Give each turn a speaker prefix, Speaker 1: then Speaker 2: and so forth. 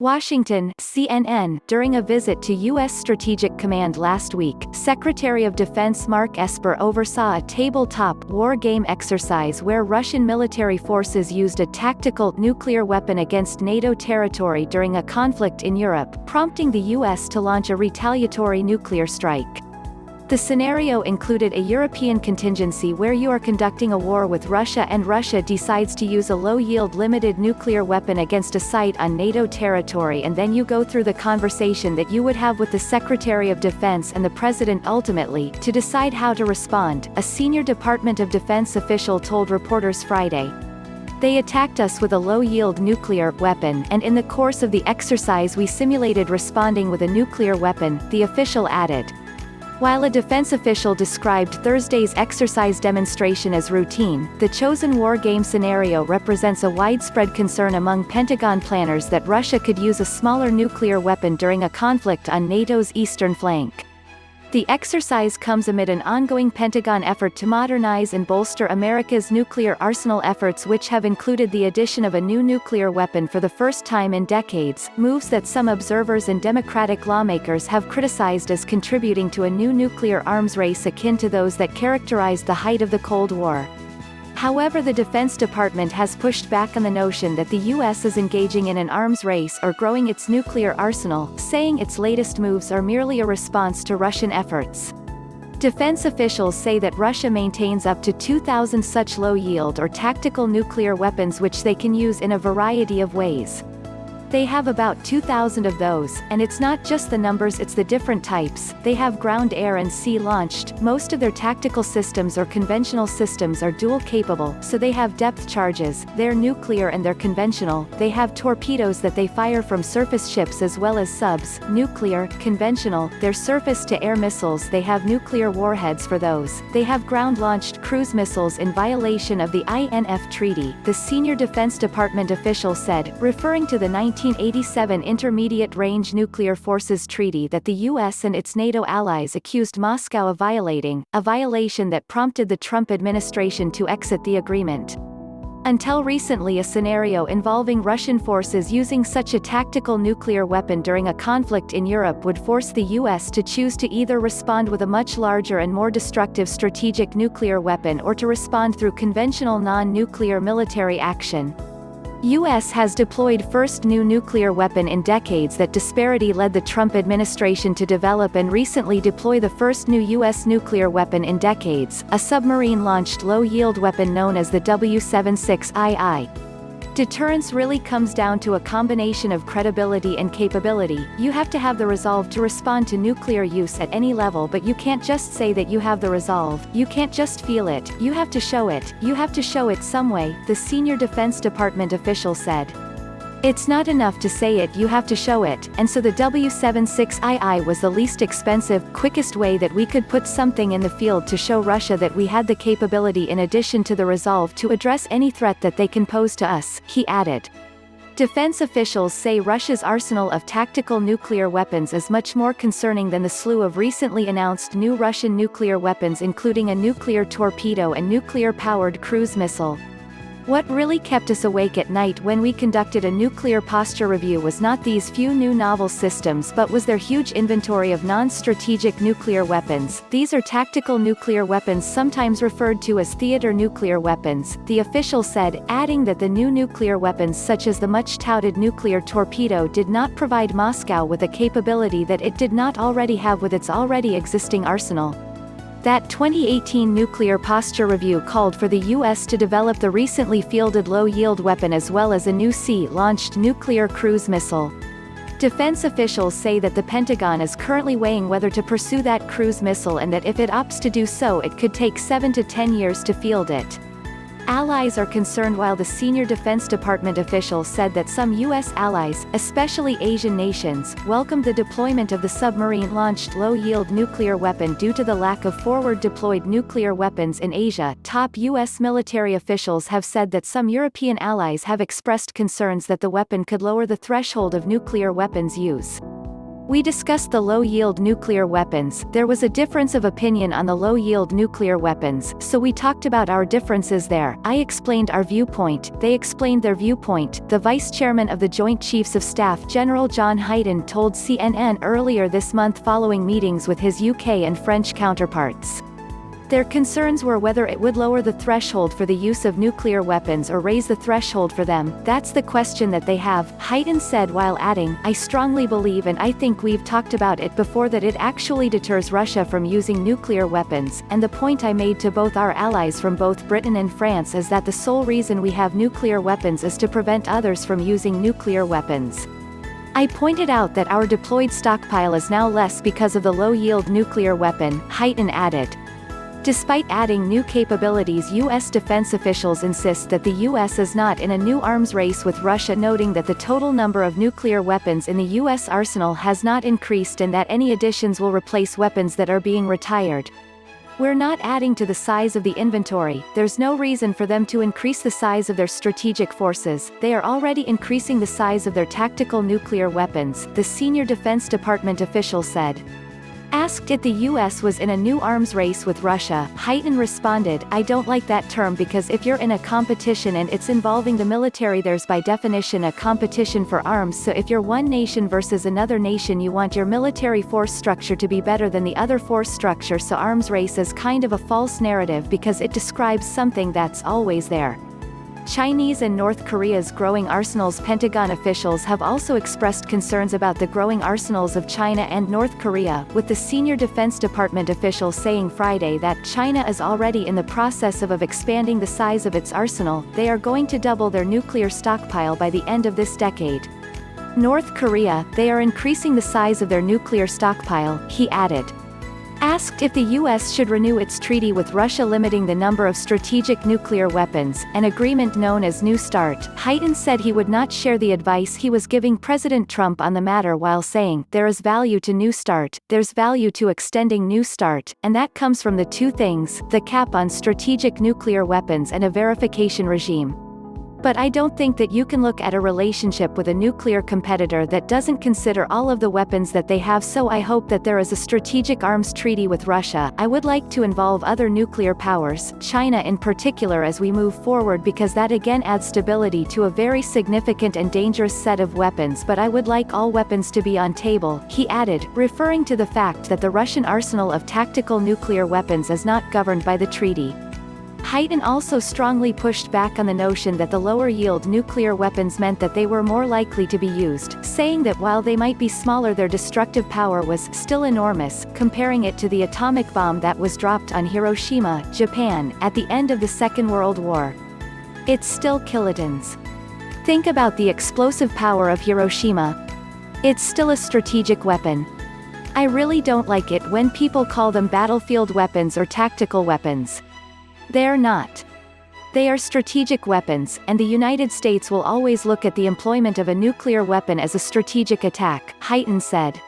Speaker 1: Washington, CNN. During a visit to U.S. Strategic Command last week, Secretary of Defense Mark Esper oversaw a tabletop war game exercise where Russian military forces used a tactical nuclear weapon against NATO territory during a conflict in Europe, prompting the U.S. to launch a retaliatory nuclear strike. The scenario included a European contingency where you are conducting a war with Russia and Russia decides to use a low-yield limited nuclear weapon against a site on NATO territory, and then you go through the conversation that you would have with the Secretary of Defense and the President ultimately, to decide how to respond, a senior Department of Defense official told reporters Friday. They attacked us with a low-yield nuclear weapon, and in the course of the exercise we simulated responding with a nuclear weapon, the official added. While a defense official described Thursday's exercise demonstration as routine, the chosen war game scenario represents a widespread concern among Pentagon planners that Russia could use a smaller nuclear weapon during a conflict on NATO's eastern flank. The exercise comes amid an ongoing Pentagon effort to modernize and bolster America's nuclear arsenal efforts, which have included the addition of a new nuclear weapon for the first time in decades, moves that some observers and Democratic lawmakers have criticized as contributing to a new nuclear arms race akin to those that characterized the height of the Cold War. However, the Defense Department has pushed back on the notion that the U.S. is engaging in an arms race or growing its nuclear arsenal, saying its latest moves are merely a response to Russian efforts. Defense officials say that Russia maintains up to 2,000 such low-yield or tactical nuclear weapons which they can use in a variety of ways. They have about 2,000 of those, and it's not just the numbers, it's the different types. They have ground, air and sea launched. Most of their tactical systems or conventional systems are dual capable, so they have depth charges. They're nuclear and they're conventional. They have torpedoes that they fire from surface ships as well as subs, nuclear, conventional. They're surface-to-air missiles, they have nuclear warheads for those. They have ground-launched cruise missiles in violation of the INF Treaty, the senior Defense Department official said, referring to the 1987 Intermediate Range Nuclear Forces Treaty that the U.S. and its NATO allies accused Moscow of violating, a violation that prompted the Trump administration to exit the agreement. Until recently, a scenario involving Russian forces using such a tactical nuclear weapon during a conflict in Europe would force the U.S. to choose to either respond with a much larger and more destructive strategic nuclear weapon or to respond through conventional non-nuclear military action. U.S. has deployed first new nuclear weapon in decades. That disparity led the Trump administration to develop and recently deploy the first new U.S. nuclear weapon in decades, a submarine-launched low-yield weapon known as the W-76II. Deterrence really comes down to a combination of credibility and capability. You have to have the resolve to respond to nuclear use at any level, but you can't just say that you have the resolve. You can't just feel it. You have to show it. You have to show it some way, the senior Defense Department official said. It's not enough to say it, you have to show it, and so the W-76II was the least expensive, quickest way that we could put something in the field to show Russia that we had the capability in addition to the resolve to address any threat that they can pose to us, he added. Defense officials say Russia's arsenal of tactical nuclear weapons is much more concerning than the slew of recently announced new Russian nuclear weapons, including a nuclear torpedo and nuclear-powered cruise missile. What really kept us awake at night when we conducted a nuclear posture review was not these few new novel systems, but was their huge inventory of non-strategic nuclear weapons. These are tactical nuclear weapons, sometimes referred to as theater nuclear weapons, the official said, adding that the new nuclear weapons such as the much-touted nuclear torpedo did not provide Moscow with a capability that it did not already have with its already existing arsenal. That 2018 nuclear posture review called for the U.S. to develop the recently fielded low-yield weapon as well as a new sea-launched nuclear cruise missile. Defense officials say that the Pentagon is currently weighing whether to pursue that cruise missile and that if it opts to do so it could take 7 to 10 years to field it. Allies are concerned. While the senior Defense Department official said that some U.S. allies, especially Asian nations, welcomed the deployment of the submarine-launched low-yield nuclear weapon due to the lack of forward-deployed nuclear weapons in Asia, top U.S. military officials have said that some European allies have expressed concerns that the weapon could lower the threshold of nuclear weapons use. We discussed the low-yield nuclear weapons. There was a difference of opinion on the low-yield nuclear weapons, so we talked about our differences there. I explained our viewpoint, they explained their viewpoint. The Vice Chairman of the Joint Chiefs of Staff General John Hyten told CNN earlier this month following meetings with his UK and French counterparts. Their concerns were whether it would lower the threshold for the use of nuclear weapons or raise the threshold for them. That's the question that they have, Hyten said while adding, I strongly believe and I think we've talked about it before that it actually deters Russia from using nuclear weapons, and the point I made to both our allies from both Britain and France is that the sole reason we have nuclear weapons is to prevent others from using nuclear weapons. I pointed out that our deployed stockpile is now less because of the low-yield nuclear weapon, Hyten added. Despite adding new capabilities, U.S. defense officials insist that the U.S. is not in a new arms race with Russia, noting that the total number of nuclear weapons in the U.S. arsenal has not increased and that any additions will replace weapons that are being retired. We're not adding to the size of the inventory, there's no reason for them to increase the size of their strategic forces, they are already increasing the size of their tactical nuclear weapons, the senior Defense Department official said. Asked if the U.S. was in a new arms race with Russia, Hyten responded, I don't like that term because if you're in a competition and it's involving the military, there's by definition a competition for arms, so if you're one nation versus another nation you want your military force structure to be better than the other force structure, so arms race is kind of a false narrative because it describes something that's always there. Chinese and North Korea's growing arsenals. Pentagon officials have also expressed concerns about the growing arsenals of China and North Korea, with the senior Defense Department official saying Friday that China is already in the process of expanding the size of its arsenal. They are going to double their nuclear stockpile by the end of this decade. North Korea, they are increasing the size of their nuclear stockpile, he added. Asked if the U.S. should renew its treaty with Russia limiting the number of strategic nuclear weapons, an agreement known as New START, Hyten said he would not share the advice he was giving President Trump on the matter while saying, there is value to New START, there's value to extending New START, and that comes from the two things, the cap on strategic nuclear weapons and a verification regime. But I don't think that you can look at a relationship with a nuclear competitor that doesn't consider all of the weapons that they have, so I hope that there is a strategic arms treaty with Russia. I would like to involve other nuclear powers, China in particular, as we move forward because that again adds stability to a very significant and dangerous set of weapons, but I would like all weapons to be on table, he added, referring to the fact that the Russian arsenal of tactical nuclear weapons is not governed by the treaty. Hyten also strongly pushed back on the notion that the lower-yield nuclear weapons meant that they were more likely to be used, saying that while they might be smaller their destructive power was still enormous, comparing it to the atomic bomb that was dropped on Hiroshima, Japan, at the end of the Second World War. It's still kilotons. Think about the explosive power of Hiroshima. It's still a strategic weapon. I really don't like it when people call them battlefield weapons or tactical weapons. They're not. They are strategic weapons, and the United States will always look at the employment of a nuclear weapon as a strategic attack, Hyten said.